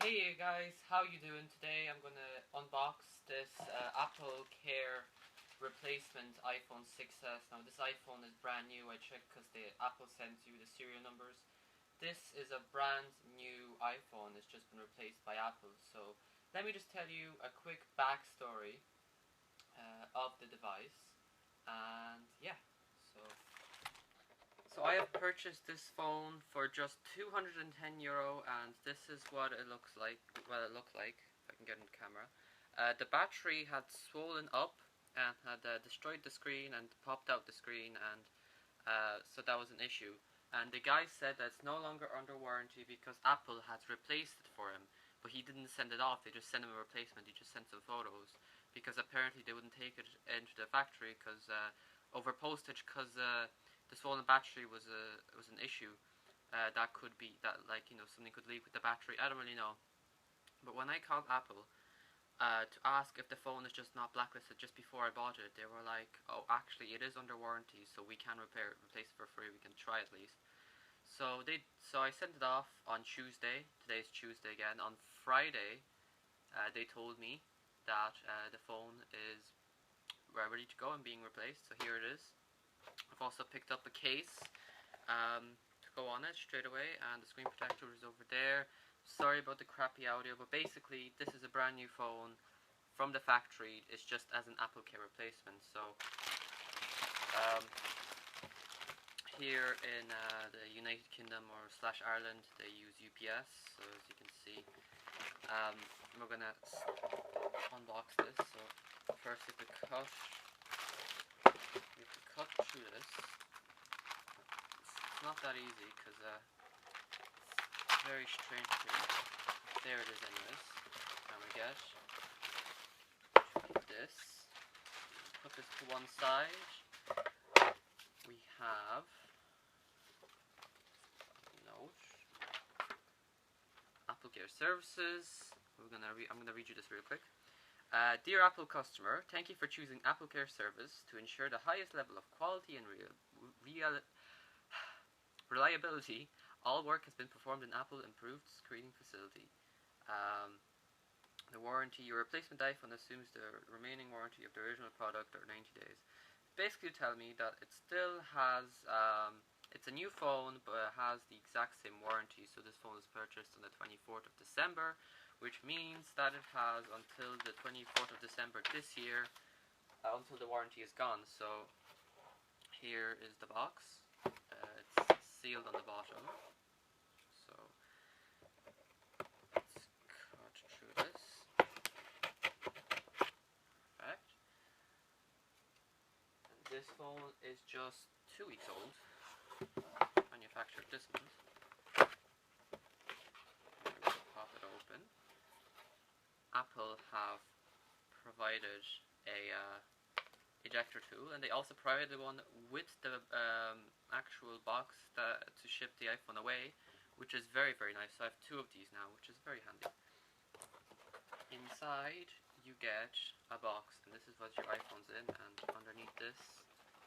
Hey guys, how you doing today? I'm gonna unbox this Apple Care replacement iPhone 6s. Now this iPhone is brand new. I checked because the Apple sends you the serial numbers. This is a brand new iPhone. It's just been replaced by Apple. So let me just tell you a quick backstory of the device. And yeah, so I have purchased this phone for just €210, and this is what it looks like. Well, it looked like. If I can get in the camera, the battery had swollen up and had destroyed the screen and popped out the screen, and so that was an issue. And the guy said that it's no longer under warranty because Apple had replaced it for him, but he didn't send it off. They just sent him a replacement. He just sent some photos because apparently they wouldn't take it into the factory because over postage, because the swollen battery was an issue. That could be that, like, something could leak with the battery. I don't really know. But when I called Apple to ask if the phone is just not blacklisted just before I bought it, they were like, "Oh, actually, it is under warranty, so we can replace it for free. We can try at least." So I sent it off on Tuesday. Today's Tuesday again. On Friday, they told me that the phone is ready to go and being replaced. So here it is. I've also picked up a case to go on it straight away, and the screen protector is over there. Sorry about the crappy audio, but basically this is a brand new phone from the factory. It's just as an Apple Care replacement. So here in the United Kingdom or / Ireland, they use UPS. So as you can see, we're gonna unbox this. So first we have to cut through this. It's not that easy because it's very strange to read. There it is anyways. And we get this. Put this to one side. We have note. Apple Care Services. I'm gonna read you this real quick. Dear Apple customer, thank you for choosing Apple Care Service to ensure the highest level of quality and reliability. All work has been performed in Apple improved screening facility. The warranty, your replacement iPhone assumes the remaining warranty of the original product or 90 days. Basically tell me that it still has, it's a new phone, but it has the exact same warranty. So this phone was purchased on the 24th of December, which means that it has until the 24th of December this year, until the warranty is gone. So here is the box. It's sealed on the bottom. So let's cut through this. Perfect. And this phone is just 2 weeks old. Manufactured this month. I'm going to pop it open. Apple have provided a ejector tool, and they also provided one with the actual box to ship the iPhone away, which is very, very nice. So I have 2 of these now, which is very handy. Inside you get a box, and this is what your iPhone's in, and underneath this,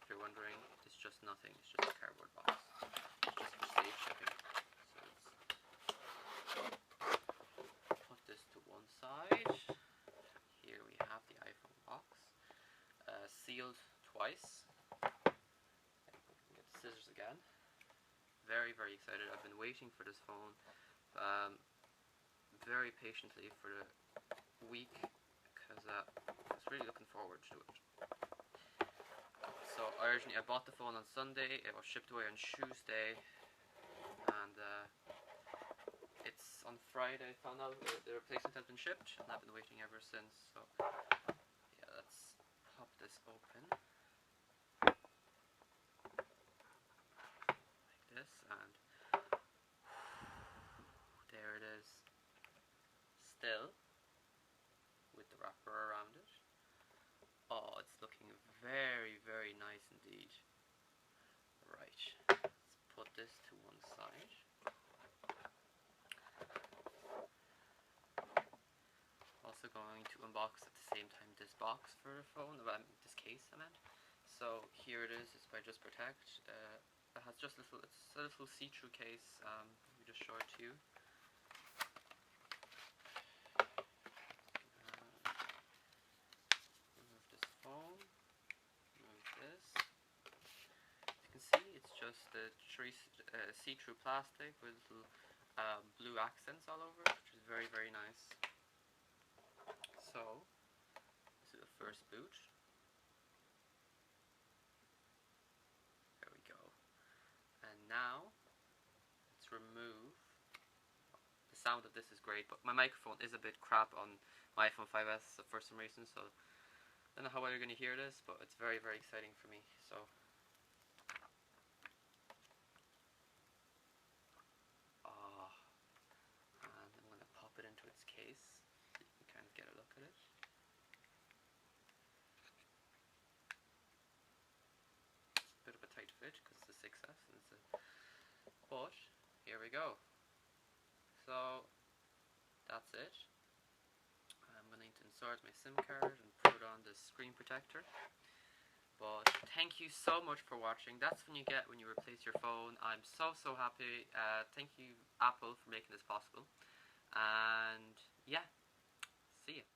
if you're wondering, it's just nothing. It's just a cardboard box. It's just for safe shipping. So put this to one side. Here we have the iPhone box, sealed twice. Get the scissors again. Very, very excited. I've been waiting for this phone very patiently for the week because I was really looking forward to it. So originally I bought the phone on Sunday. It was shipped away on Tuesday, and it's on Friday I found out the replacement had been shipped, and I've been waiting ever since. So yeah, let's pop this open like this, and there it is, still with the wrapper around it. Oh, it's looking very, very nice indeed. Right, let's put this to one side. Also going to unbox at the same time this box for the phone, this case I meant. So here it is. It's by Just Protect. It has just it's a little see-through case. Let me just show it to you. the see-through plastic with little blue accents all over it, which is very, very nice. So, this is the first boot. There we go. And now, let's remove. The sound of this is great, but my microphone is a bit crap on my iPhone 5S for some reason, so I don't know how well you're going to hear this, but it's very, very exciting for me. So, and I'm going to pop it into its case so you can kind of get a look at it. It's a bit of a tight fit because it's a 6S, and but here we go. So that's it. I'm going to need to insert my SIM card and put on the screen protector. But thank you so much for watching. That's when you get when you replace your phone. I'm so happy. Thank you, Apple, for making this possible. And yeah, see you.